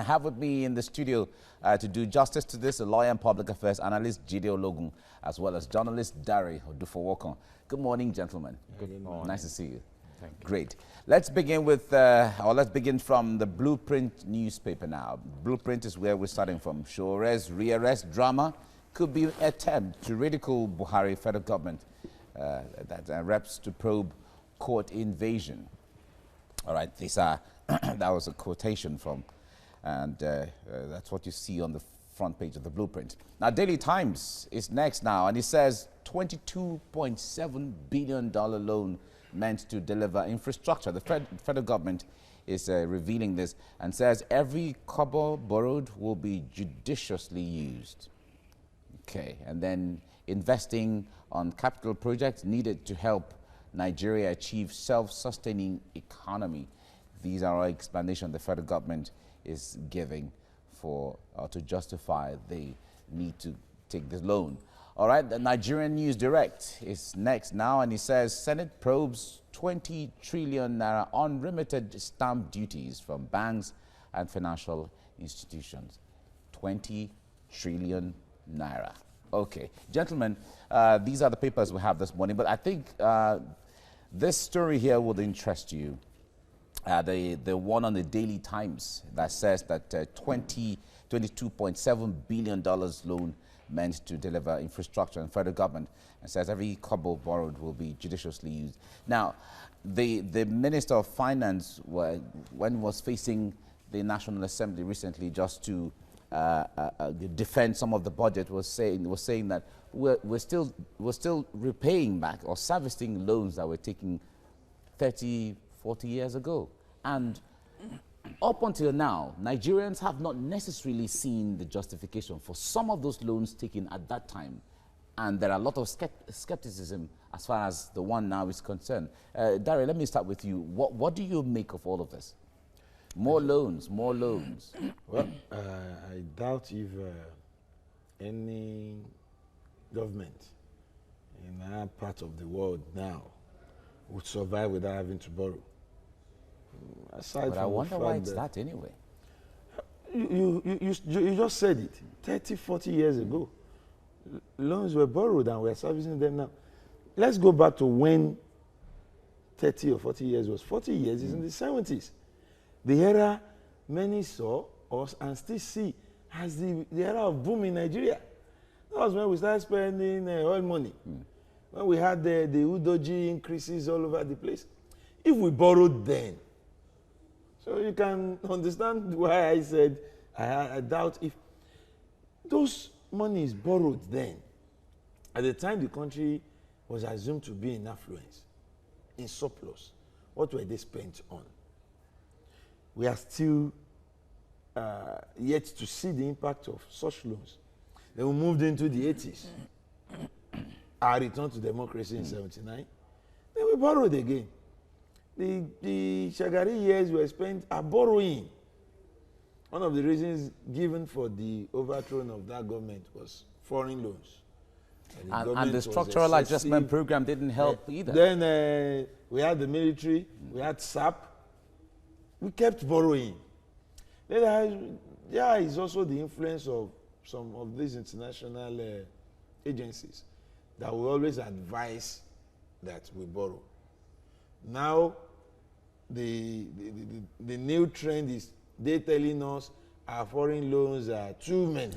have with me in the studio to do justice to this, a lawyer and public affairs analyst, Jide Ologun, as well as journalist Jide Odufowokan. Good morning, gentlemen. Good morning. Nice to see you. Thank you. Great. Let's begin with, let's begin from the Blueprint newspaper now. Blueprint is where we're starting from. Show arrest, re-arrest drama could be an attempt to ridicule Buhari federal government that reps to probe court invasion. All right, these are that was a quotation from, and that's what you see on the front page of the Blueprint. Now, Daily Times is next now, and it says $22.7 billion loan meant to deliver infrastructure. The federal government is revealing this and says every kobo borrowed will be judiciously used. Okay, and then investing on capital projects needed to help Nigeria achieve self-sustaining economy. These are our explanation the federal government is giving for to justify the need to take this loan. All right, the Nigerian News Direct is next now, and it says Senate probes 20 trillion naira unremitted stamp duties from banks and financial institutions. 20 trillion naira. Okay, gentlemen, these are the papers we have this morning, but I think this story here would interest you. The one on the Daily Times that says that $22.7 billion loan meant to deliver infrastructure and federal government, and says every kobo borrowed will be judiciously used. Now, the Minister of Finance, when was facing the National Assembly recently just to defend some of the budget, was saying that we're still repaying back or servicing loans that were taken 30, 40 years ago. And up until now, Nigerians have not necessarily seen the justification for some of those loans taken at that time. And there are a lot of skepticism as far as the one now is concerned. Dari, let me start with you. What do you make of all of this? More loans, more loans. Well, I doubt if any government in our part of the world now would survive without having to borrow. Aside but I wonder why it's that anyway. You just said it. 30, 40 years ago, loans were borrowed and we're servicing them now. Let's go back to when 30 or 40 years was. 40 years is in the 70s. The era many saw us and still see as the era of boom in Nigeria. That was when we started spending oil money. When we had the Udoji increases all over the place. If we borrowed then, so you can understand why I said I doubt if those monies borrowed then, at the time the country was assumed to be in affluence, in surplus, what were they spent on? We are still yet to see the impact of such loans. Then we moved into the 80s. Our return to democracy in 79. Then we borrowed again. The Shagari years were spent borrowing. One of the reasons given for the overthrow of that government was foreign loans. And the structural adjustment program didn't help either. Then we had the military, we had SAP. We kept borrowing. Then there is also the influence of some of these international agencies that will always advise that we borrow. Now, the new trend is they telling us our foreign loans are too many.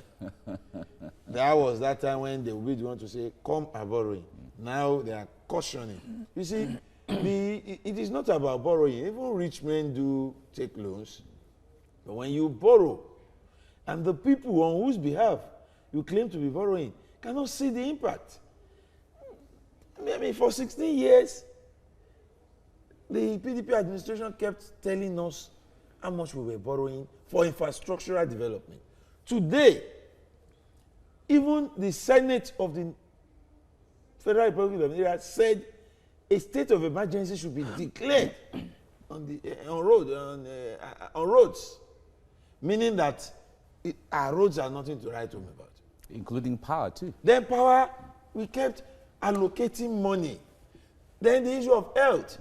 That was that time when they would want to say, come are borrowing. Now they are cautioning. You see, it is not about borrowing. Even rich men do take loans. But when you borrow, and the people on whose behalf you claim to be borrowing cannot see the impact. I mean, for 16 years, the PDP administration kept telling us how much we were borrowing for infrastructural development. Today, even the Senate of the Federal Republic of Nigeria said a state of emergency should be declared on roads, meaning that our roads are nothing to write home about. Including power too. Then power, we kept allocating money. Then the issue of health.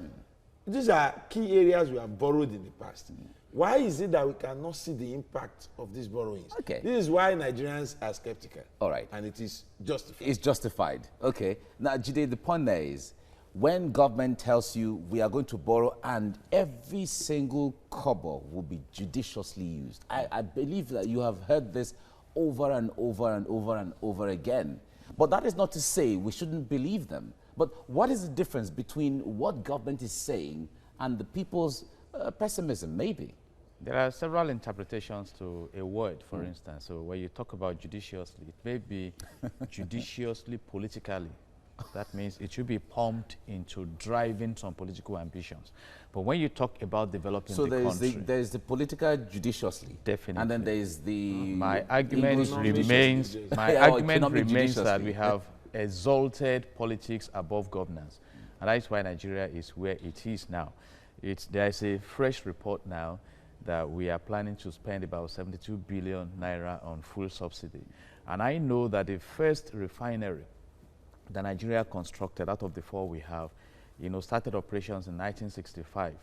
These are key areas we have borrowed in the past. Why is it that we cannot see the impact of these borrowings? Okay. This is why Nigerians are skeptical. All right. And it is justified. It's justified. Okay. Now, Jide, the point there is, when government tells you we are going to borrow and every single kobo will be judiciously used, I believe that you have heard this over and over and over and over again. But that is not to say we shouldn't believe them. But what is the difference between what government is saying and the people's pessimism, maybe? There are several interpretations to a word, for instance. So when you talk about judiciously, it may be judiciously politically. That means it should be pumped into driving some political ambitions. But when you talk about developing the country... So there's the political judiciously. Definitely. And then there's the... My argument remains that we have exalted politics above governance. And that is why Nigeria is where it is now. There is a fresh report now that we are planning to spend about 72 billion naira on fuel subsidy. And I know that the first refinery that Nigeria constructed out of the 4 we have, started operations in 1965,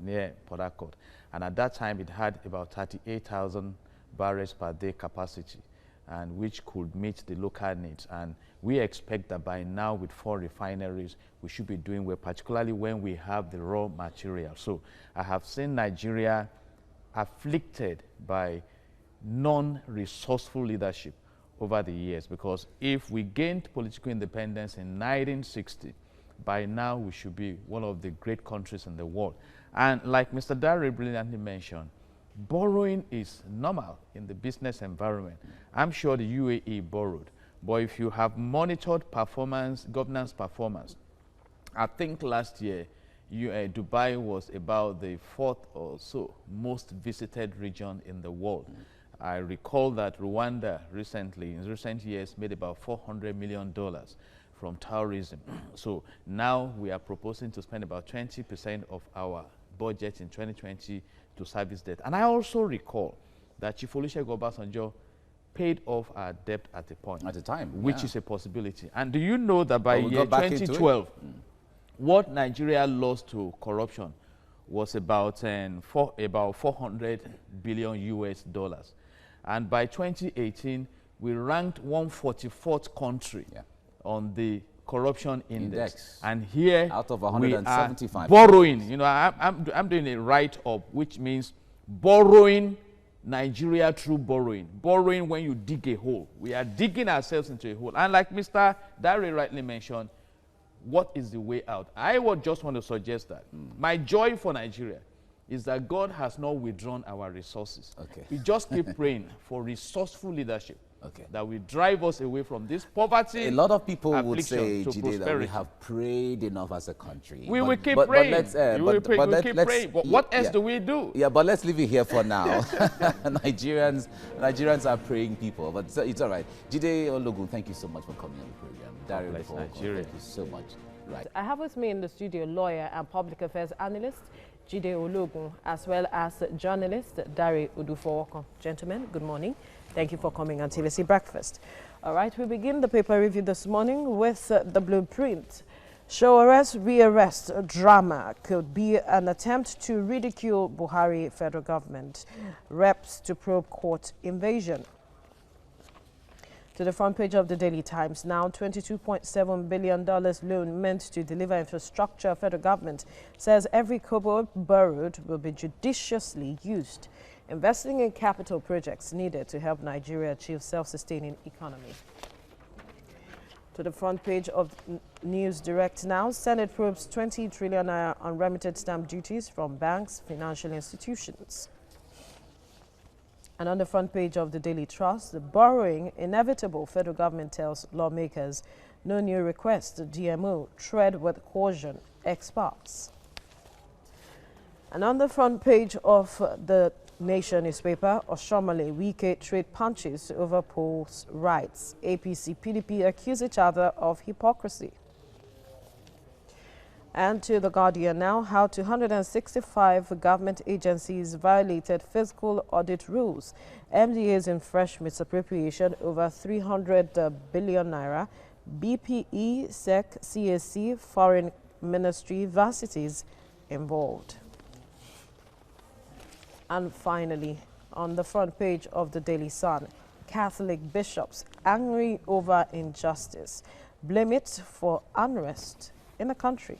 near Port Harcourt. And at that time, it had about 38,000 barrels per day capacity, and which could meet the local needs. And we expect that by now, with 4 refineries, we should be doing well, particularly when we have the raw material. So I have seen Nigeria afflicted by non-resourceful leadership over the years, because if we gained political independence in 1960, by now we should be one of the great countries in the world. And like Mr. Dare brilliantly mentioned, borrowing is normal in the business environment. I'm sure the UAE borrowed, but if you have monitored performance, governance performance, I think last year Dubai was about the 4th or so most visited region in the world. I recall that Rwanda in recent years, made about $400 million from tourism. So now we are proposing to spend about 20% of our budget in 2020 to service debt. And I also recall that Chief Olusegun Obasanjo paid off our debt at a point. At a time, which is a possibility. And do you know that by year 2012, what Nigeria lost to corruption was about 400 billion US dollars. And by 2018, we ranked 144th country on the corruption index. And here, out of 175, we are borrowing. I'm doing a write-up, which means borrowing Nigeria through borrowing. Borrowing when you dig a hole. We are digging ourselves into a hole. And like Mr. Dare rightly mentioned, what is the way out? I would just want to suggest that my joy for Nigeria is that God has not withdrawn our resources. We just keep praying for resourceful leadership that will drive us away from this poverty. A lot of people would say, Jide, that we have prayed enough as a country. We will keep praying. But what else do we do? Yeah, but let's leave it here for now. Nigerians are praying people, but it's all right. Jide Ologun, thank you so much for coming on the program. Dare Odufowokan, thank you so much. Right. I have with me in the studio lawyer and public affairs analyst Jide Ologun, as well as journalist Dare Odufowokan. Gentlemen, good morning. Thank you for coming on TVC Breakfast. All right, we begin the paper review this morning with the blueprint. Show arrest, re-arrest drama could be an attempt to ridicule Buhari federal government. Reps to probe court invasion. To the front page of the Daily Times now, $22.7 billion loan meant to deliver infrastructure. Federal government says every kobo borrowed will be judiciously used. Investing in capital projects needed to help Nigeria achieve self-sustaining economy. To the front page of News Direct now, Senate probes 20 trillion naira unremitted stamp duties from banks, financial institutions. And on the front page of the Daily Trust, the borrowing inevitable. Federal government tells lawmakers no new request. DMO tread with caution, experts. And on the front page of the Nation newspaper, Oshomole, Wike trade punches over polls' rights. APC, PDP accuse each other of hypocrisy. And to the Guardian now, how 265 government agencies violated fiscal audit rules. MDAs in fresh misappropriation over 300 billion naira. BPE, SEC, CAC, Foreign Ministry, varsities involved. And finally, on the front page of the Daily Sun, Catholic bishops angry over injustice, blame it for unrest in the country.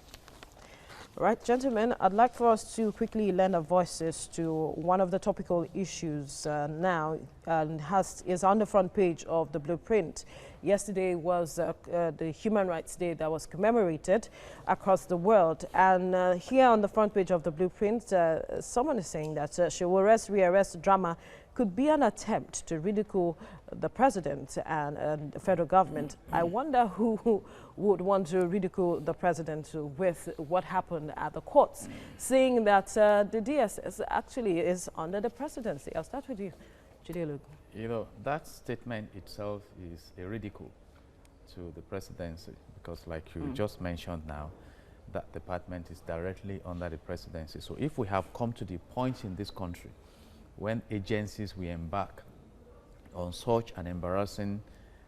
Right, gentlemen, I'd like for us to quickly lend our voices to one of the topical issues now, and is on the front page of the Blueprint. Yesterday was the Human Rights Day that was commemorated across the world. And here on the front page of the Blueprint, someone is saying that she will arrest, rearrest drama could be an attempt to ridicule the president and the federal government. I wonder who would want to ridicule the president with what happened at the courts, seeing that the DSS actually is under the presidency. I'll start with you, Jide. You know, that statement itself is a ridicule to the presidency, because like you just mentioned now, that department is directly under the presidency. So if we have come to the point in this country when agencies will embark on such an embarrassing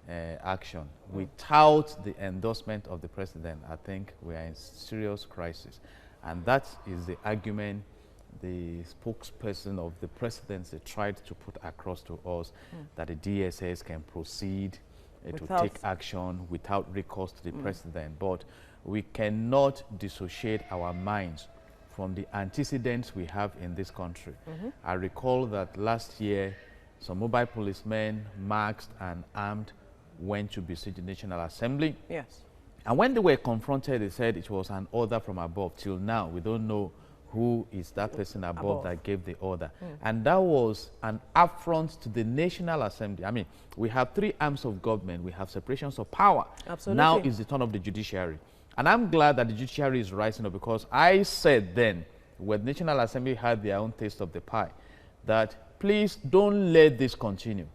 action without the endorsement of the president, I think we are in serious crisis. And that is the argument the spokesperson of the presidency tried to put across to us, that the DSS can proceed to take action without recourse to the president. But we cannot dissociate our minds from the antecedents we have in this country. I recall that last year, some mobile policemen, masked and armed, went to besiege the National Assembly. Yes. And when they were confronted, they said it was an order from above. Till now, we don't know who is that person above that gave the order. And that was an affront to the National Assembly. I mean, we have three arms of government. We have separations of power. Absolutely. Now is the turn of the judiciary. And I'm glad that the judiciary is rising up, because I said then, when the National Assembly had their own taste of the pie, that please don't let this continue.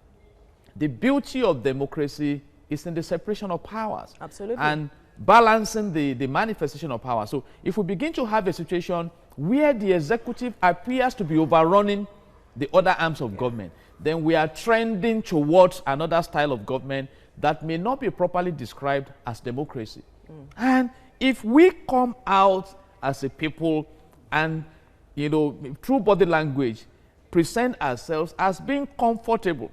The beauty of democracy is in the separation of powers. Absolutely. And balancing the manifestation of power. So if we begin to have a situation where the executive appears to be overrunning the other arms of government, then we are trending towards another style of government that may not be properly described as democracy. And if we come out as a people and, you know, through body language, present ourselves as being comfortable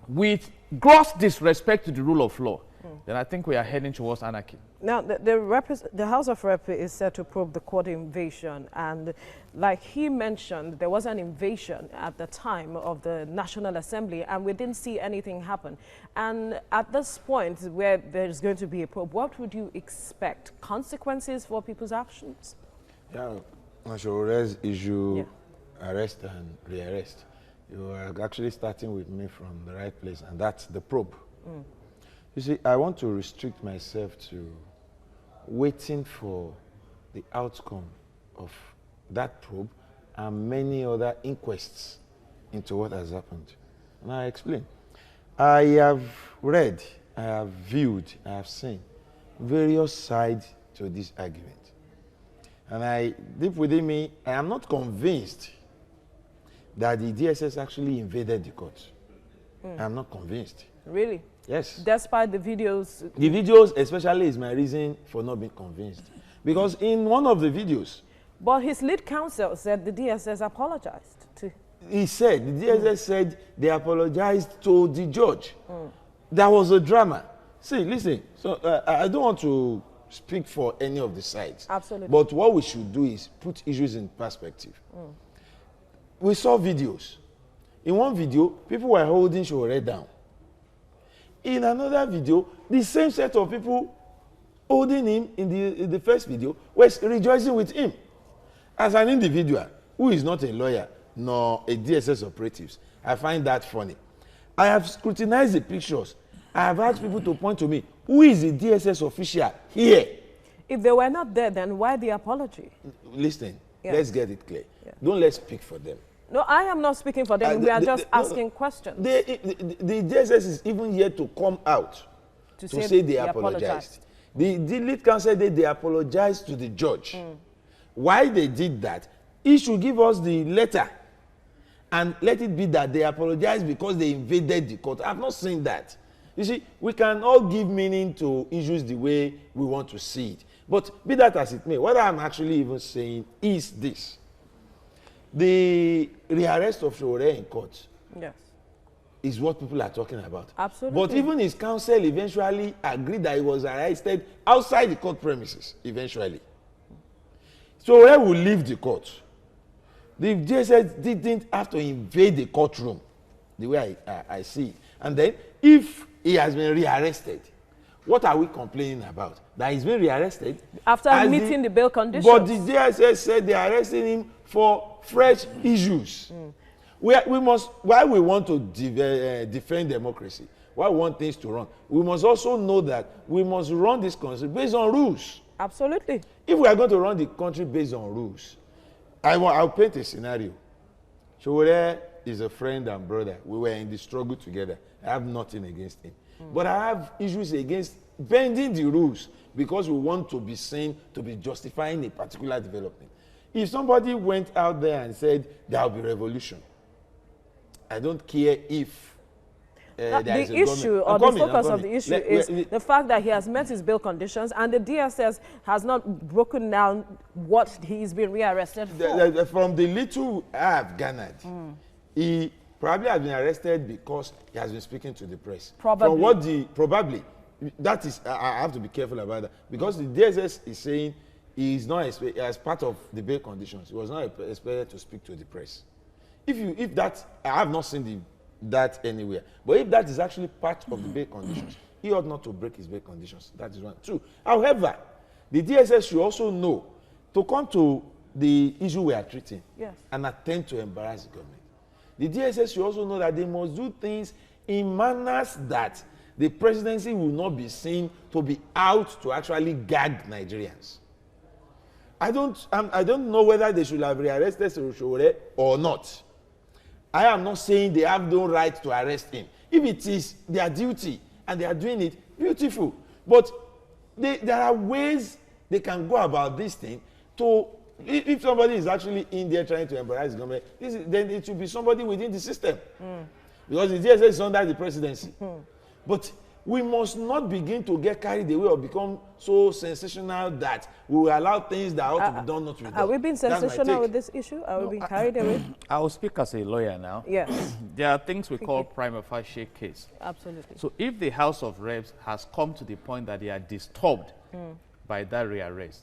with gross disrespect to the rule of law, then I think we are heading towards anarchy. Now, the House of Rep is set to probe the court invasion, and like he mentioned, there was an invasion at the time of the National Assembly, and we didn't see anything happen. And at this point, where there's going to be a probe, what would you expect? Consequences for people's actions? Yeah, I should issue arrest and rearrest. You are actually starting with me from the right place, and that's the probe. You see, I want to restrict myself to waiting for the outcome of that probe and many other inquests into what has happened. And I explain. I have read, I have viewed, I have seen various sides to this argument. And deep within me, I am not convinced that the DSS actually invaded the court. I'm not convinced. Really? Yes. Despite the videos? The videos especially is my reason for not being convinced. Because in one of the videos... But his lead counsel said the DSS apologized to... He said, the DSS said they apologized to the judge. There was a drama. See, listen, so I don't want to speak for any of the sides. Absolutely. But what we should do is put issues in perspective. We saw videos. In one video, people were holding Showore down. In another video, the same set of people holding him in the first video were rejoicing with him. As an individual who is not a lawyer nor a DSS operative, I find that funny. I have scrutinized the pictures. I have asked people to point to me, who is the DSS official here? If they were not there, then why the apology? Listen, let's get it clear. Don't let's speak for them. No, I am not speaking for them. We are just asking questions. The DSS is even yet to come out to say they apologized. The lead counsel said they apologized to the judge. Why they did that, he should give us the letter and let it be that they apologized because they invaded the court. I've not seen that. You see, we can all give meaning to issues the way we want to see it. But be that as it may, what I'm actually even saying is this. The rearrest of Sowore in court Yes. is what people are talking about. Absolutely. But even his counsel eventually agreed that he was arrested outside the court premises, eventually. Sowore will leave the court. The DSS didn't have to invade the courtroom, the way I see it. And then, if he has been rearrested, what are we complaining about? That he's been rearrested? After meeting the bail conditions. But the DSS said they are arresting him for fresh issues. We must, why we want to defend democracy, why we want things to run, we must also know that we must run this country based on rules. Absolutely. If we are going to run the country based on rules, I'll paint a scenario. Sowore is a friend and brother. We were in the struggle together. I have nothing against him. But I have issues against bending the rules because we want to be seen to be justifying a particular development. If somebody went out there and said there will be revolution, I don't care if the issue or the focus of the issue is the fact that he has met his bail conditions and the DSS has not broken down what he's been rearrested for. From the little I have garnered, he probably has been arrested because he has been speaking to the press. Probably. From what probably, that is, I have to be careful about that because the DSS is saying he is not as part of the bail conditions. He was not expected to speak to the press. If that, I have not seen that anywhere. But if that is actually part of the bail conditions, he ought not to break his bail conditions. That is one. Two. However, the DSS should also know to come to the issue we are treating and attempt to embarrass the government. The DSS should also know that they must do things in manners that the presidency will not be seen to be out to actually gag Nigerians. I don't know whether they should have rearrested Sowore or not. I am not saying they have no right to arrest him. If it is their duty and they are doing it, beautiful. But there are ways they can go about this thing to, if somebody is actually in there trying to embarrass the government, then it should be somebody within the system. Because the DSS is under the presidency. But we must not begin to get carried away or become so sensational that we will allow things that ought to be done not to be done. Are we being sensational with this issue? Are we being carried away? I will speak as a lawyer now. Yes. There are things we call prima facie case. Absolutely. So if the House of Reps has come to the point that they are disturbed by that rearrest,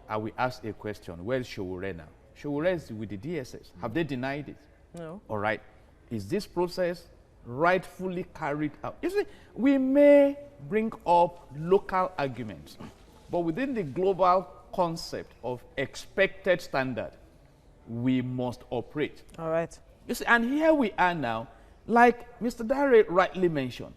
I will ask a question. Where is Sowore now? Sowore is with the DSS. Have they denied it? No. All right. Is this process rightfully carried out? You see, we may bring up local arguments, but within the global concept of expected standard, we must operate. All right. You see, and here we are now, like Mr. Dare rightly mentioned.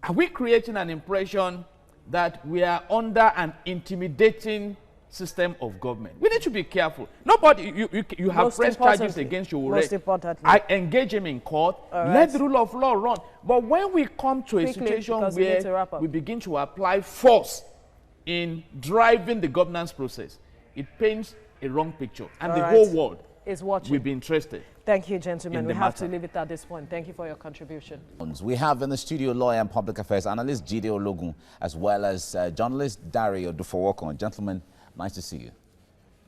Are we creating an impression that we are under an intimidating system of government? We need to be careful. Nobody, you have pressed charges against Sowore. Most importantly, I engage him in court. Let the rule of law run. But when we come to a situation where we begin to apply force in driving the governance process, it paints a wrong picture, and the whole world is watching. Will be interested. Thank you, gentlemen. We have to leave it at this point. Thank you for your contribution. We have in the studio lawyer and public affairs analyst Jide Ologun, as well as journalist Jide Odufowokan. Gentlemen, nice to see you.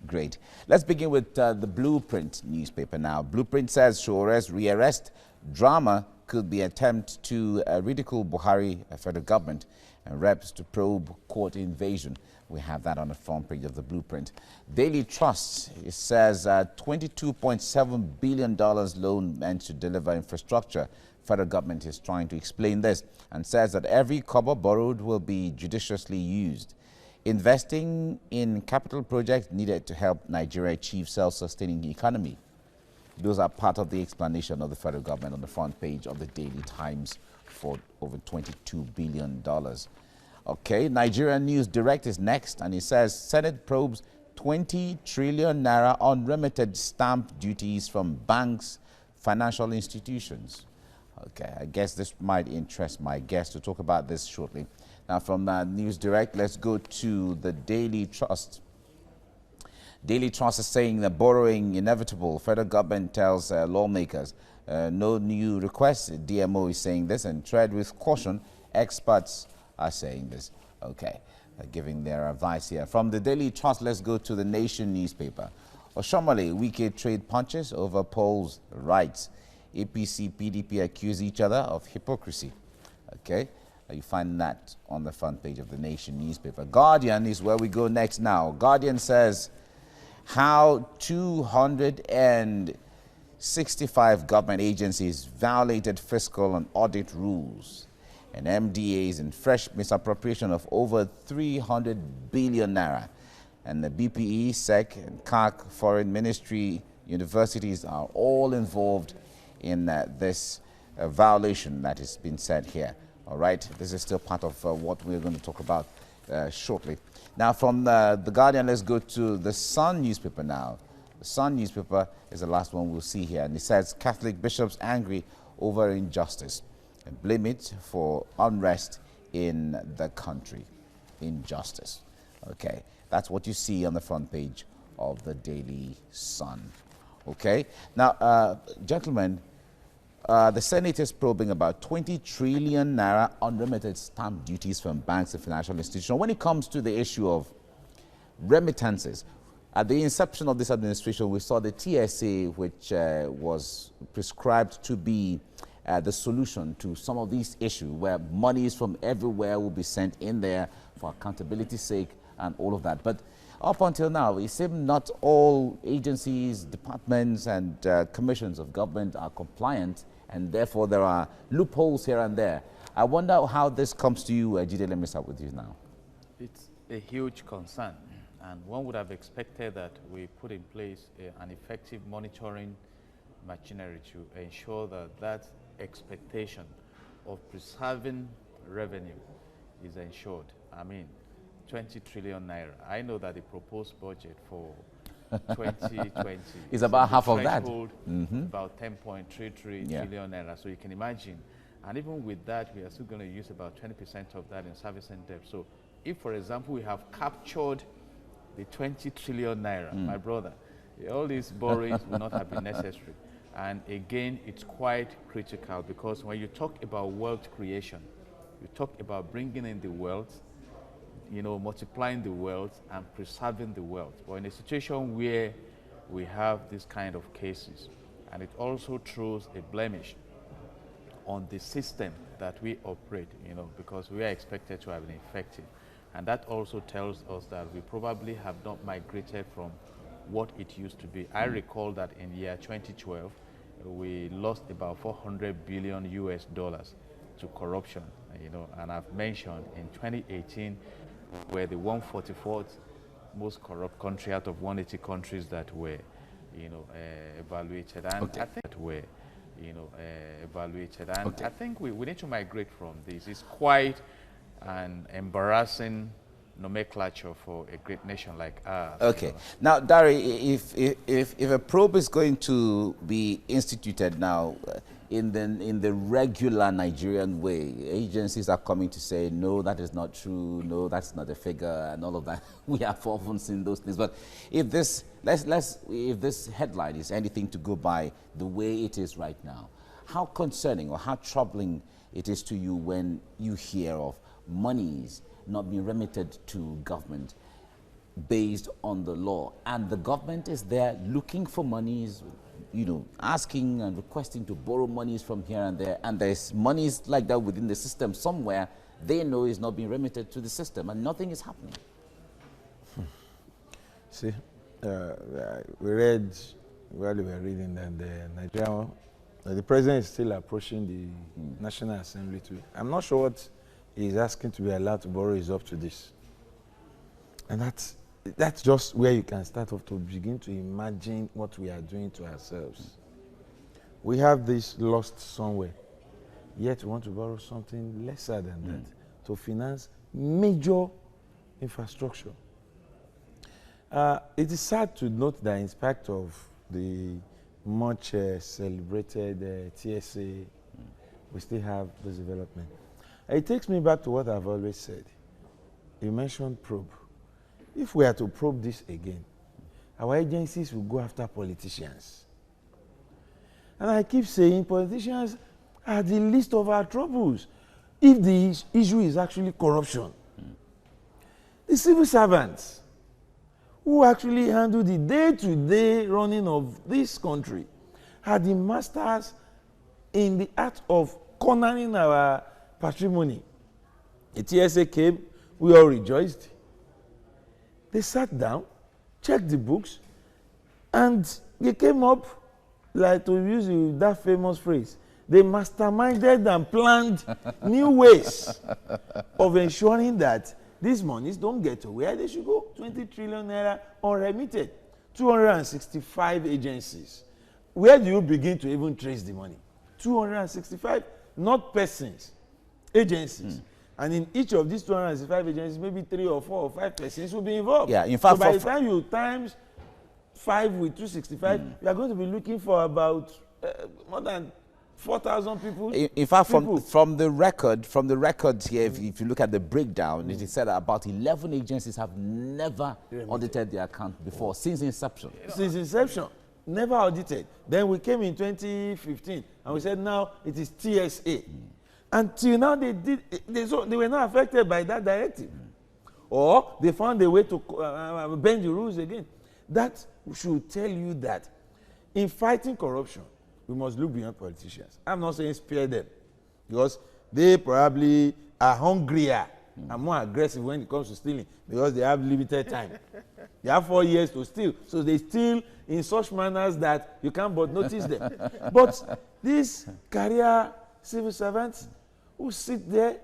Great. Let's begin with the Blueprint newspaper now. Blueprint says Sowore's rearrest drama could be an attempt to ridicule Buhari, federal government, and reps to probe court invasion. We have that on the front page of the Blueprint. Daily Trust, it says $22.7 billion loan meant to deliver infrastructure. Federal government is trying to explain this and says that every kobo borrowed will be judiciously used. Investing in capital projects needed to help Nigeria achieve self-sustaining economy. Those are part of the explanation of the federal government on the front page of the Daily Times for over $22 billion. Okay, Nigerian News Direct is next, and it says Senate probes 20 trillion naira unremitted stamp duties from banks, financial institutions. Okay, I guess this might interest my guest to talk about this shortly. Now, from News Direct, let's go to the Daily Trust. Daily Trust is saying that borrowing inevitable. Federal government tells lawmakers no new requests. DMO is saying this, and tread with caution. Experts are saying this. Okay, giving their advice here. From the Daily Trust, let's go to the Nation newspaper. Oshomole, Wike trade punches over polls rights. APC, PDP accuse each other of hypocrisy. Okay, you find that on the front page of the Nation newspaper. Guardian is where we go next now. Guardian says how 265 government agencies violated fiscal and audit rules, and MDAs in fresh misappropriation of over 300 billion naira. And the BPE, SEC, and CAC, Foreign Ministry, universities are all involved in this violation that has been said here. All right, this is still part of what we're going to talk about shortly. Now, from the Guardian, let's go to the Sun newspaper now. The Sun newspaper is the last one we'll see here, and it says Catholic bishops angry over injustice and blame it for unrest in the country. Injustice. Okay, that's what you see on the front page of the Daily Sun. Okay, now, gentlemen, the Senate is probing about 20 trillion naira unremitted stamp duties from banks and financial institutions. When it comes to the issue of remittances, at the inception of this administration, we saw the TSA, which was prescribed to be the solution to some of these issues, where monies from everywhere will be sent in there for accountability's sake and all of that. But up until now, it seems not all agencies, departments, and commissions of government are compliant, and therefore there are loopholes here and there. I wonder how this comes to you, Jide. Let me start with you now. It's a huge concern, and one would have expected that we put in place an effective monitoring machinery to ensure that that expectation of preserving revenue is ensured. I mean, 20 trillion naira. I know that the proposed budget for 2020 is about half of that. About 10.33 trillion naira. So you can imagine. And even with that, we are still going to use about 20% of that in servicing debt. So if, for example, we have captured the 20 trillion naira, my brother, all these borrowings will not have been necessary. And again, it's quite critical, because when you talk about wealth creation, you talk about bringing in the wealth, you know, multiplying the wealth and preserving the wealth. But in a situation where we have this kind of cases, and it also throws a blemish on the system that we operate, you know, because we are expected to have been effective. And that also tells us that we probably have not migrated from what it used to be. I recall that in year 2012, we lost about $400 billion to corruption, you know, and I've mentioned in 2018, we're the 144th most corrupt country out of 180 countries that were, you know, evaluated. And I think that were, you know, evaluated. And I think we need to migrate from this. It's quite an embarrassing nomenclature for a great nation like ours. Okay. Now, Dari, if a probe is going to be instituted now in the regular Nigerian way, agencies are coming to say, no, that is not true, no, that's not a figure, and all of that. We have often seen those things. But if this, if this headline is anything to go by the way it is right now, how concerning or how troubling it is to you when you hear of monies not being remitted to government based on the law, and the government is there looking for monies, you know, asking and requesting to borrow monies from here and there, and there's monies like that within the system somewhere they know is not being remitted to the system, and nothing is happening. See, we read while we were reading that the president is still approaching the National Assembly to. I'm not sure what he's asking to be allowed to borrow is up to this, and that's just where you can start off to begin to imagine what we are doing to ourselves. We have this lost somewhere, yet we want to borrow something lesser than that to finance major infrastructure. It is sad to note that in spite of the much celebrated TSA, we still have this development. It takes me back to what I've always said. You mentioned probe. If we are to probe this again, our agencies will go after politicians. And I keep saying politicians are the least of our troubles if the issue is actually corruption. The civil servants who actually handle the day-to-day running of this country, are the masters in the art of cornering our patrimony. The TSA came, we all rejoiced. They sat down, checked the books, and they came up, like to use that famous phrase, they masterminded and planned new ways of ensuring that these monies don't get to where they should go. 20 trillion naira unremitted, 265 agencies. Where do you begin to even trace the money? 265, not persons, agencies. And in each of these 265 agencies, maybe 3 or 4 or 5 persons will be involved. Yeah, in fact, so by the time you times 5 with 265, you are going to be looking for about more than 4,000 people. In fact, from the record here, if you look at the breakdown, it is said that about 11 agencies have never audited their account before, since inception. Since inception, never audited. Then we came in 2015, and we said now it is TSA. Until now, they were not affected by that directive. Or they found a way to bend the rules again. That should tell you that in fighting corruption, we must look beyond politicians. I'm not saying spare them, because they probably are hungrier and more aggressive when it comes to stealing, because they have limited time. They have 4 years to steal, so they steal in such manners that you can't but notice them. But these career civil servants who sit there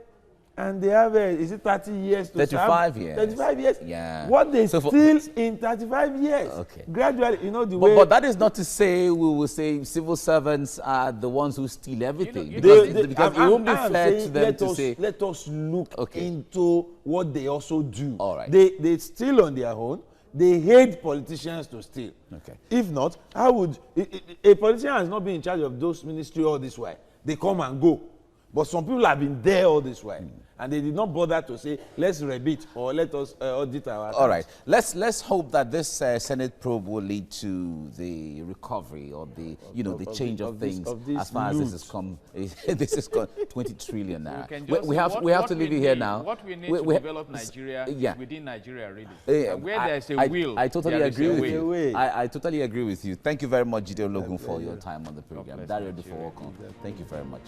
and they have, is it 30 years to 35 serve? years. 35 years. Yeah. What they steal in 35 years. Okay. Gradually, you know, the way. But that is not to say we will say civil servants are the ones who steal everything. Because it won't be fair to them to say. Let us look into what they also do. All right. They steal on their own. They hate politicians to steal. Okay. If not, how would a politician has not been in charge of those ministries all this while? They come and go. But some people have been there all this while. And they did not bother to say, let's rebate or let us audit our accounts. All right. Let's hope that this Senate probe will lead to the recovery or the the change of things as far as this has come. This is 20 trillion now. We have to leave it here now. What we need to develop Nigeria is within Nigeria, really. Where there's a will, I totally agree with you. I I totally agree with you. Thank you very much, Jide Ologun, for your time on the program. Dario Odufowokan, thank you very much.